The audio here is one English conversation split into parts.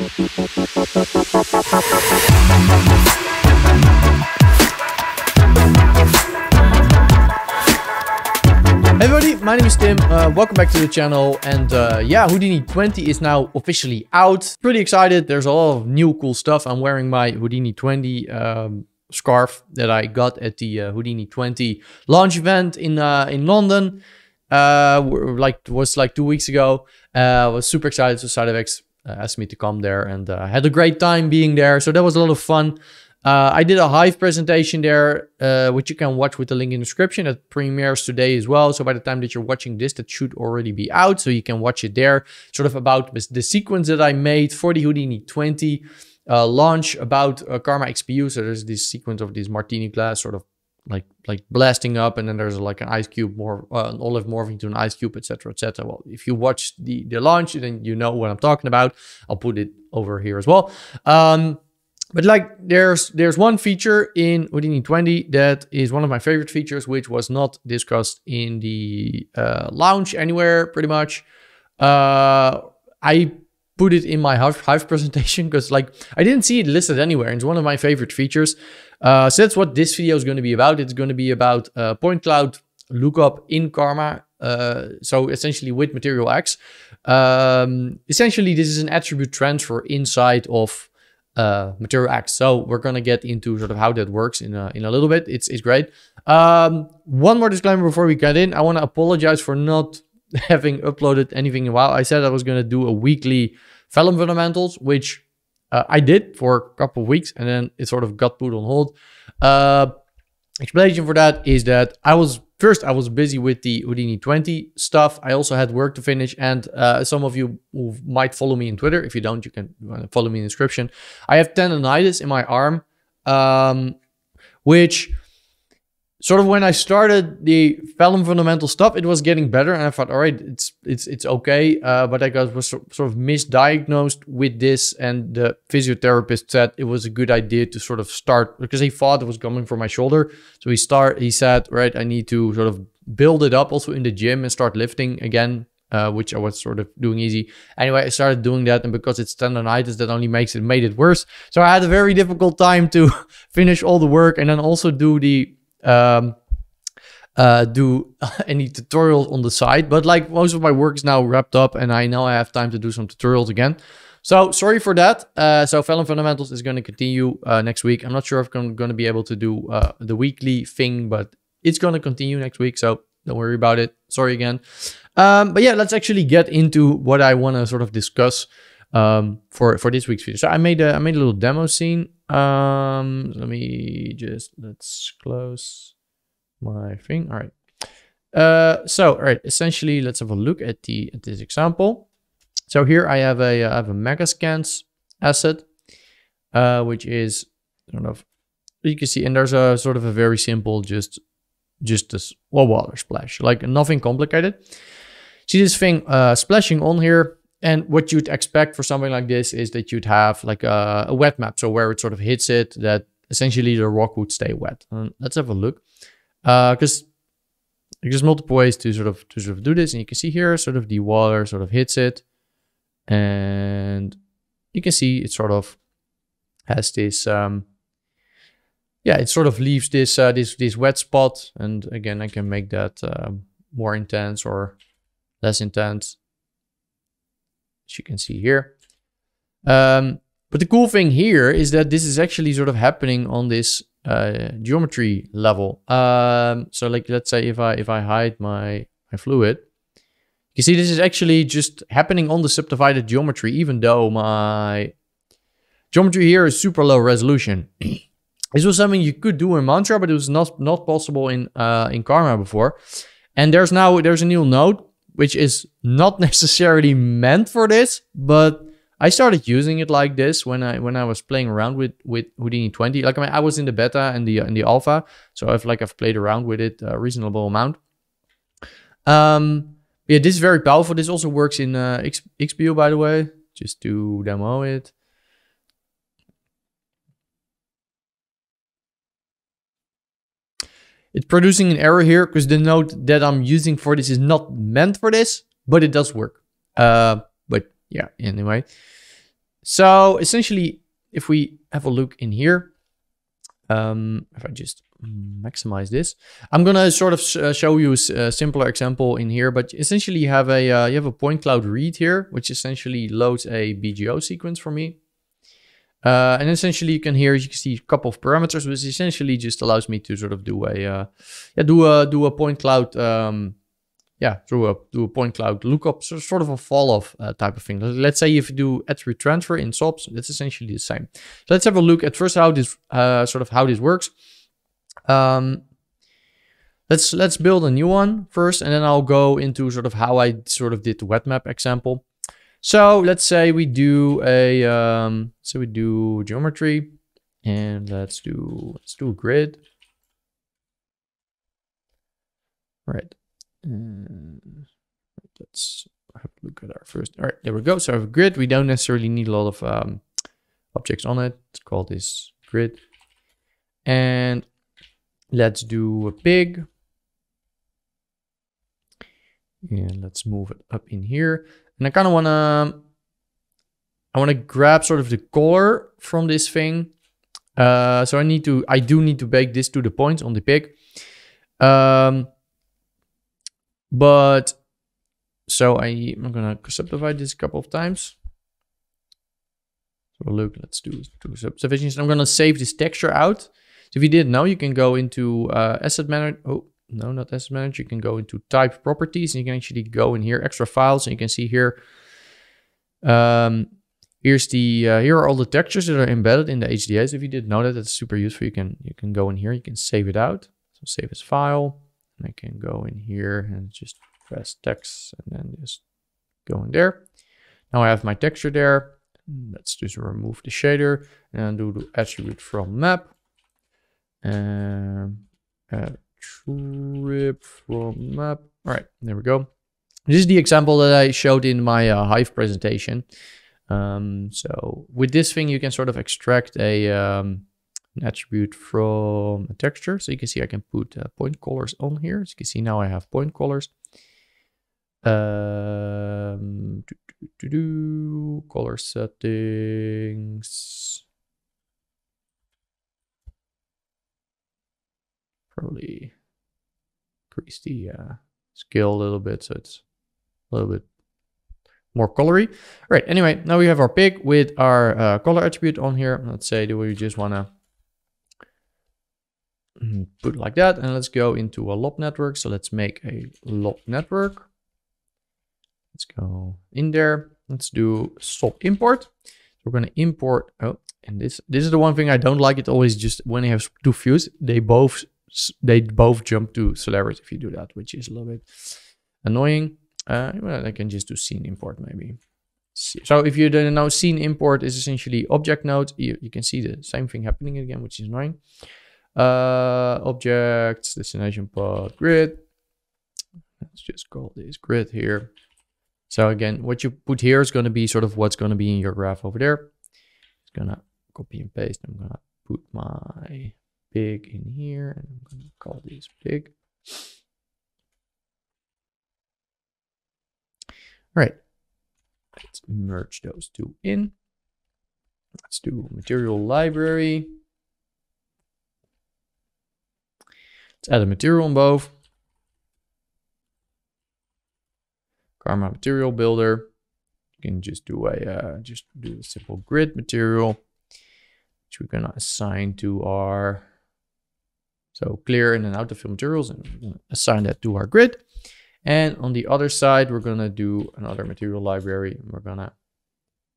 Hey everybody, my name is Tim, welcome back to the channel, and yeah, Houdini 20 is now officially out. Pretty excited, there's a lot of new cool stuff. I'm wearing my Houdini 20 scarf that I got at the Houdini 20 launch event in London. Was like 2 weeks ago. I was super excited, so MaterialX asked me to come there, and I had a great time being there, so that was a lot of fun. I did a Hive presentation there, which you can watch with the link in the description. It premieres today as well. So by the time that you're watching this, that should already be out. So you can watch it there. Sort of about the sequence that I made for the Houdini 20 launch about Karma XPU. So there's this sequence of this martini glass sort of like blasting up. And then there's like an ice cube, an olive morphing to an ice cube, etc., etc. Well, if you watch the launch, then you know what I'm talking about. I'll put it over here as well. But like there's one feature in Houdini 20 that is one of my favorite features, which was not discussed in the launch anywhere, pretty much. I put it in my Hive presentation because like I didn't see it listed anywhere. It's one of my favorite features. So that's what this video is going to be about. It's going to be about point cloud lookup in Karma. So essentially with MaterialX. Essentially, this is an attribute transfer inside of MaterialX. So we're gonna get into sort of how that works in a little bit. It's great. One more disclaimer before we get in. I want to apologize for not having uploaded anything in a while. I said I was gonna do a weekly Vellum fundamentals, which I did for a couple of weeks, and then it sort of got put on hold. Explanation for that is that I was busy with the Houdini 20 stuff. I also had work to finish, and some of you who might follow me on Twitter. If you don't, you can follow me in the description. I have tendonitis in my arm, which sort of when I started the Vellum fundamental stuff, it was getting better, and I thought, all right, it's okay. But I was sort of misdiagnosed with this, and the physiotherapist said it was a good idea to sort of start, because he thought it was coming from my shoulder. So he said, right, I need to sort of build it up also in the gym and start lifting again, which I was sort of doing easy. Anyway, I started doing that, and because it's tendonitis, that only made it worse. So I had a very difficult time to finish all the work and then also do the do any tutorials on the side. But like most of my work is now wrapped up, and I know I have time to do some tutorials again. So sorry for that. So Vellum fundamentals is going to continue next week. I'm not sure if I'm going to be able to do the weekly thing, but it's going to continue next week. So don't worry about it. Sorry again. But yeah, let's actually get into what I want to sort of discuss for this week's video. So I made a little demo scene. Let's close my thing. All right. All right. Essentially, let's have a look at this example. So here I have a Megascans asset, which is sort of, you can see, and there's a sort of a very simple, just this water splash, like nothing complicated. See this thing splashing on here. And what you'd expect for something like this is that you'd have like a wet map. So where it sort of hits it, that essentially the rock would stay wet. Let's have a look. Because there's multiple ways to sort of do this. And you can see here sort of the water sort of hits it. And you can see it sort of has this, it sort of leaves this wet spot. And again, I can make that more intense or less intense, as you can see here. But the cool thing here is that this is actually sort of happening on this geometry level. So like, let's say if I hide my fluid, you see this is actually just happening on the subdivided geometry, even though my geometry here is super low resolution. This was something you could do in Mantra, but it was not possible in Karma before. And there's a new node which is not necessarily meant for this, but I started using it like this when I was playing around with Houdini 20. Like, I mean, I was in the beta and the alpha, so I've played around with it a reasonable amount. Yeah, this is very powerful. This also works in XPU, by the way, just to demo it. It's producing an error here because the node that I'm using for this is not meant for this, but it does work. But yeah, anyway. So essentially, if we have a look in here, if I just maximize this, I'm gonna sort of show you a simpler example in here. But essentially, you have a point cloud read here, which essentially loads a BGO sequence for me. And essentially, you can see a couple of parameters, which essentially just allows me to sort of do a point cloud. Do a point cloud lookup, so sort of a fall off type of thing. Let's say if you do attribute transfer in SOPs, that's essentially the same. So let's have a look at first how this how this works. Let's build a new one first, and then I'll go into sort of how I sort of did the wet map example. So let's say we do a geometry, and let's do a grid. Right. Let's have a look at our first. All right, there we go. So I have a grid. We don't necessarily need a lot of objects on it. Let's call this grid. And let's do a pig. And let's move it up in here. And I kind of want to grab sort of the color from this thing. So I do need to bake this to the points on the pig. But so I'm gonna subdivide this a couple of times. So look, let's do subdivisions. I'm gonna save this texture out. So if you didn't know, you can go into asset manager. Oh no, not asset manager. You can go into type properties, and you can actually go in here, extra files, and you can see here. Here are all the textures that are embedded in the HDA. So if you didn't know that, that's super useful. You can go in here. You can save it out. So save as file. I can go in here and just press text and then just go in there. Now I have my texture there. Let's just remove the shader and do the attribute from map. Attribute from map. All right, there we go. This is the example that I showed in my Hive presentation. So with this thing, you can sort of extract an attribute from a texture. So you can see I can put point colors on here. As you can see now I have point colors. Color settings. Probably increase the scale a little bit so it's a little bit more colory. All right, anyway, now we have our pig with our color attribute on here. Let's say that we just want to put it like that, and let's go into a lob network. So let's make a lob network. Let's go in there. Let's do stop import. We're going to import. Oh, and this is the one thing I don't like. It always just when you have two views, they both jump to Solaris if you do that, which is a little bit annoying. Well, I can just do scene import maybe. So if you don't know, scene import is essentially object node. You can see the same thing happening again, which is annoying. Objects, destination path, grid. Let's just call this grid here. So again, what you put here is going to be sort of what's going to be in your graph over there. It's going to copy and paste. I'm going to put my pig in here, and I'm going to call this pig. All right, let's merge those two in. Let's do material library. Let's add a material on both. Karma material builder. You can just do a simple grid material, which we're gonna assign to our clear in and out of fill materials, and we're gonna assign that to our grid. And on the other side, we're gonna do another material library, and we're gonna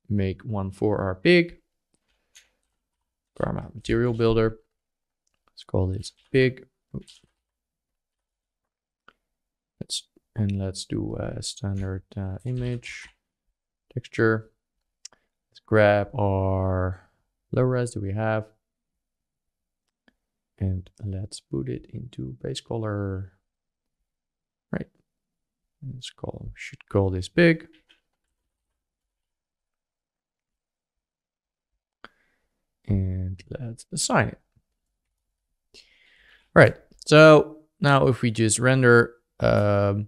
make one for our pig. Karma material builder. Let's call this pig. Oops. Let's do a standard image texture. Let's grab our low res that we have, and let's put it into base color. Right. Should call this pig. And let's assign it. All right. So now if we just render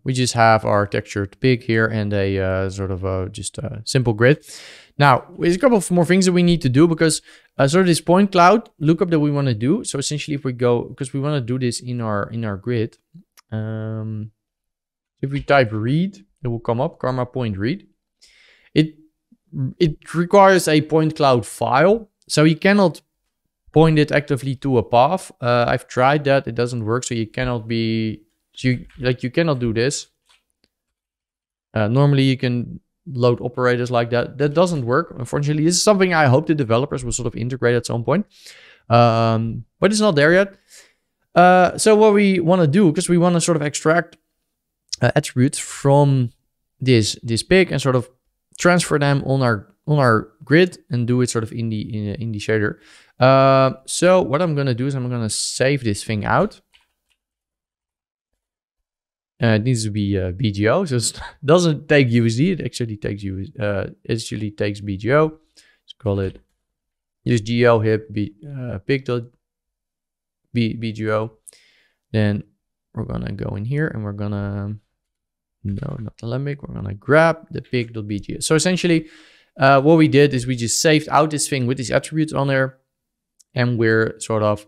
we just have our textured pig here and a sort of just a simple grid. Now, there's a couple of more things that we need to do because sort of this point cloud lookup that we want to do. So essentially, if we go, because we want to do this in our grid, if we type read, it will come up karma point read. It requires a point cloud file, so you cannot point it actively to a path. I've tried that; it doesn't work. So you cannot be you cannot do this. Normally, you can load operators like that. That doesn't work. Unfortunately, this is something I hope the developers will sort of integrate at some point, but it's not there yet. So what we want to do, because we want to sort of extract attributes from this pig and sort of transfer them on our grid and do it sort of in the shader. So what I'm going to do is I'm going to save this thing out. It needs to be BGO, so it doesn't take USD. It actually takes BGO. Let's call it just geo hip pig.bgo. Then we're gonna go in here and we're gonna not Alembic. We're gonna grab the pig.bgo. So essentially, what we did is we just saved out this thing with these attributes on there, and we're sort of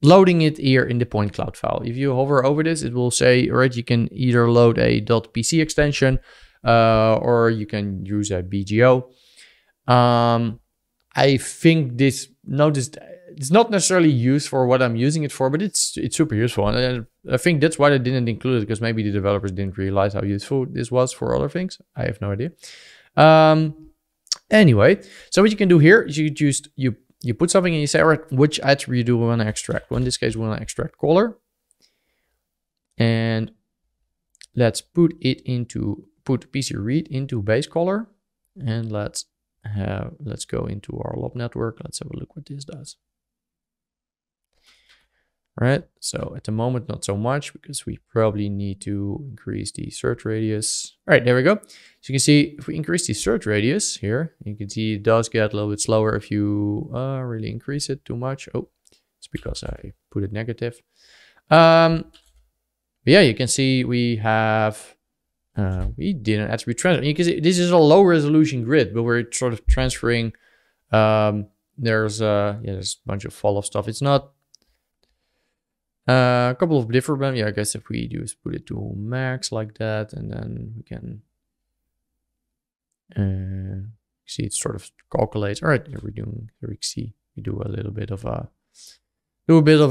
loading it here in the point cloud file. If you hover over this, it will say, all right, you can either load a .pc extension or you can use a BGO. I think this, it's not necessarily used for what I'm using it for, but it's super useful. And I think that's why they didn't include it, because maybe the developers didn't realize how useful this was for other things. I have no idea. Anyway, so what you can do here is you put something and you say, all right, which attribute do we want to extract? Well, in this case, we want to extract color. And let's put PC read into base color. And let's go into our lob network. Let's have a look what this does. All right, so at the moment, not so much because we probably need to increase the search radius. All right, there we go. So you can see if we increase the search radius here, you can see it does get a little bit slower if you really increase it too much. Oh, it's because I put it negative. But yeah, you can see we have, we did an attribute transfer. You can see this is a low resolution grid, but we're sort of transferring, there's a bunch of fall off stuff. It's not, a couple of different, yeah, I guess if we do is put it to max like that, and then we can see it sort of calculates. All right, here we see we do a little bit of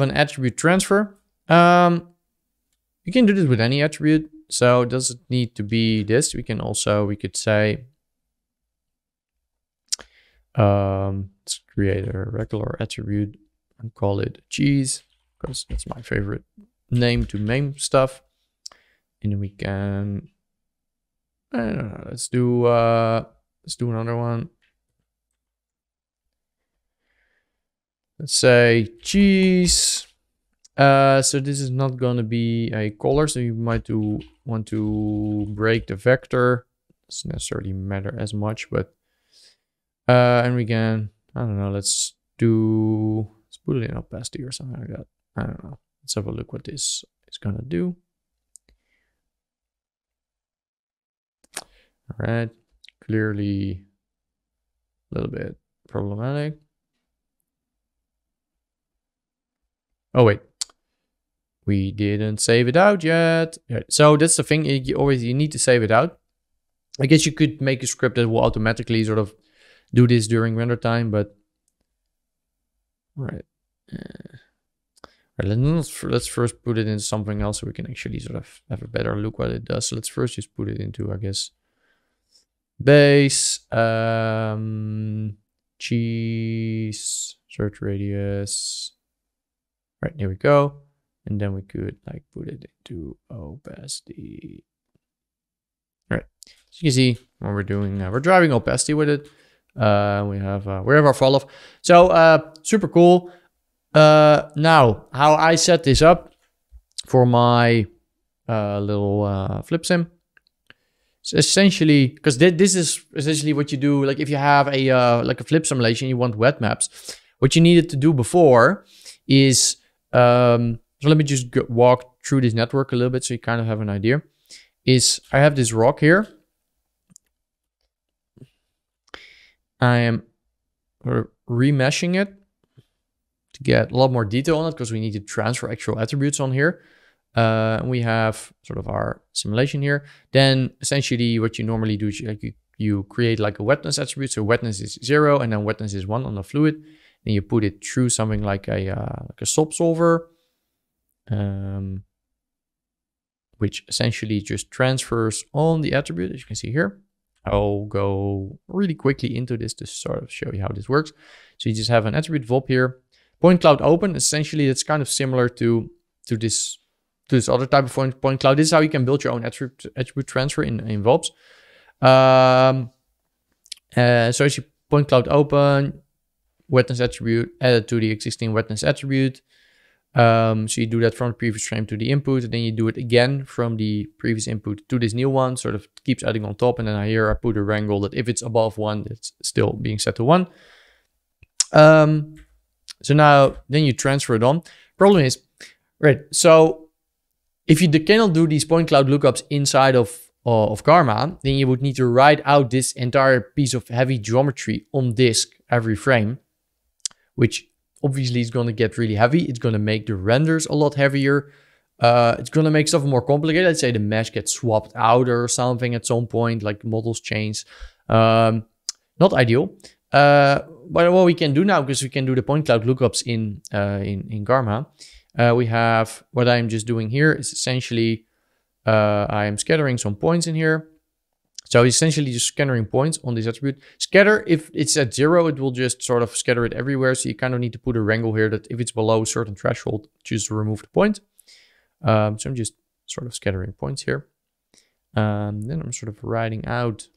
an attribute transfer. You can do this with any attribute, so it doesn't need to be this. We could say let's create a regular attribute and call it cheese, because that's my favorite name to name stuff. And then we can, I don't know, let's do another one. Let's say cheese. So this is not going to be a color, so you might want to break the vector. Doesn't necessarily matter as much, but and we can, I don't know, let's put it in opacity or something like that. I don't know. Let's have a look what this is going to do. All right. Clearly a little bit problematic. Oh, wait. We didn't save it out yet. So that's the thing. You need to save it out. I guess you could make a script that will automatically sort of do this during render time, but all right. Let's first put it in something else so we can actually sort of have a better look what it does. So let's first just put it into, I guess, base, cheese, search radius. Right, here we go. And then we could like put it into opacity. All right, so you can see what we're doing. We're driving opacity with it. We have our fall off. So super cool. Now, how I set this up for my little flip sim. So essentially, because this is essentially what you do. Like if you have a like a flip simulation, you want wet maps. What you needed to do before is so let me just walk through this network a little bit so you kind of have an idea, is I have this rock here. I am remeshing it to get a lot more detail on it because we need to transfer actual attributes on here. We have sort of our simulation here. Then essentially what you normally do is you create like a wetness attribute. So wetness is 0 and then wetness is 1 on the fluid. Then you put it through something like a SOP solver, which essentially just transfers on the attribute, as you can see here. I'll go really quickly into this to sort of show you how this works. So you just have an attribute VOP here. Point cloud open, essentially it's kind of similar to this other type of point cloud. This is how you can build your own attribute transfer in VOPs. So as you point cloud open, wetness attribute added to the existing wetness attribute. So you do that from the previous frame to the input, and then you do it again from the previous input to this new one, sort of keeps adding on top. And then here I put a wrangle that if it's above 1, it's still being set to 1. So now then you transfer it on. Problem is, right, so if you cannot do these point cloud lookups inside of Karma, then you would need to write out this entire piece of heavy geometry on disk every frame, which obviously is going to get really heavy. It's going to make the renders a lot heavier. It's going to make stuff more complicated. Let's say the mesh gets swapped out or something at some point, like models change. Not ideal. But what we can do now, because we can do the point cloud lookups in Karma, we have what I'm just doing here is essentially I am scattering some points in here. So essentially just scattering points on this attribute. Scatter, if it's at 0, it will just sort of scatter it everywhere. So you kind of need to put a wrangle here that if it's below a certain threshold, choose to remove the point. So I'm just sort of scattering points here. Then I'm sort of writing out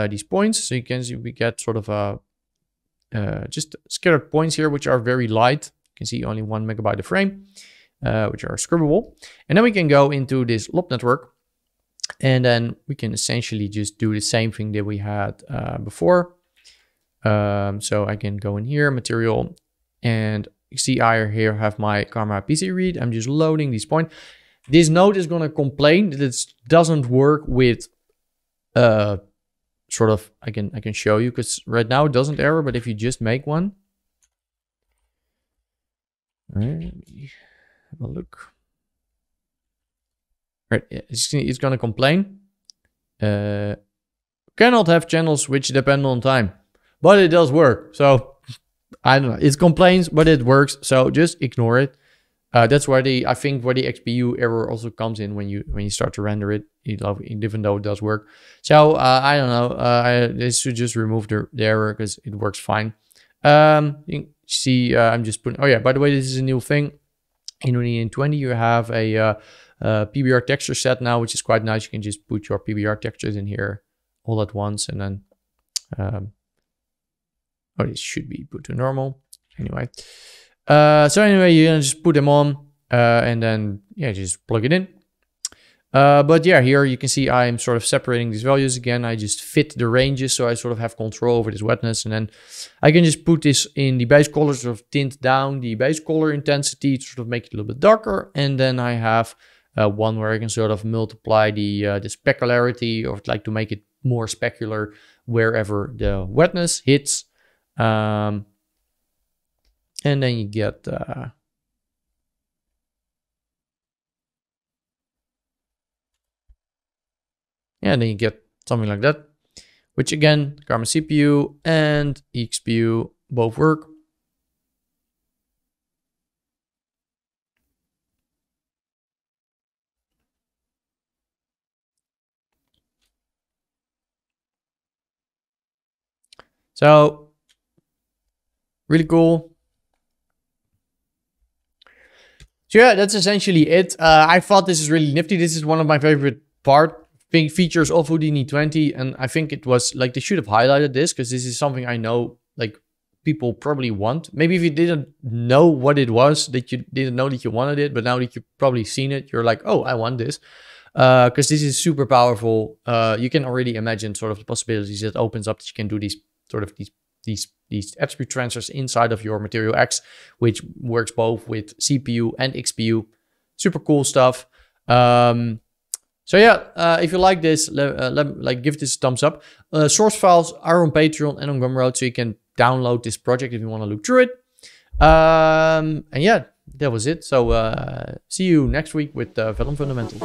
these points. So you can see we get sort of just scattered points here, which are very light. You can see only 1 megabyte a frame. Which are scribbable. And then we can go into this LOP network, and then we can essentially just do the same thing that we had before. So I can go in here, material, and you see I here have my Karma PC read. I'm just loading these points. This node is going to complain that it doesn't work with sort of, I can show you, because right now it doesn't error, but if you just make one, all right, have a look. Right, it's going to complain. Cannot have channels which depend on time, but it does work. So I don't know. It complains, but it works. So just ignore it. That's where I think where the XPU error also comes in when you start to render it, even though it does work. So I don't know. This should just remove the error because it works fine. You can see I'm just putting. Oh yeah, by the way, this is a new thing. In Houdini 20, you have a PBR texture set now, which is quite nice. You can just put your PBR textures in here all at once, and then this should be put to normal. Anyway, so anyway, you can just put them on, and then yeah, just plug it in. But yeah, here you can see I'm sort of separating these values again. I just fit the ranges, so I sort of have control over this wetness, and then I can just put this in the base color, sort of tint down the base color intensity to sort of make it a little bit darker, and then I have one where I can sort of multiply the specularity, or like to make it more specular wherever the wetness hits, and then you get yeah, then you get something like that, which again, Karma CPU and XPU both work. So really cool. So yeah, that's essentially it. I thought this is really nifty. This is one of my favorite features of Houdini 20, and I think it was like they should have highlighted this, because this is something I know like people probably want. Maybe if you didn't know what it was, that you didn't know that you wanted it, but now that you've probably seen it, you're like, oh, I want this, because this is super powerful. You can already imagine sort of the possibilities that opens up, that you can do these these attribute transfers inside of your MaterialX, which works both with CPU and XPU. Super cool stuff. So yeah, if you like this, give this a thumbs up. Source files are on Patreon and on Gumroad, so you can download this project if you want to look through it. And yeah, that was it. So see you next week with Vellum Fundamentals.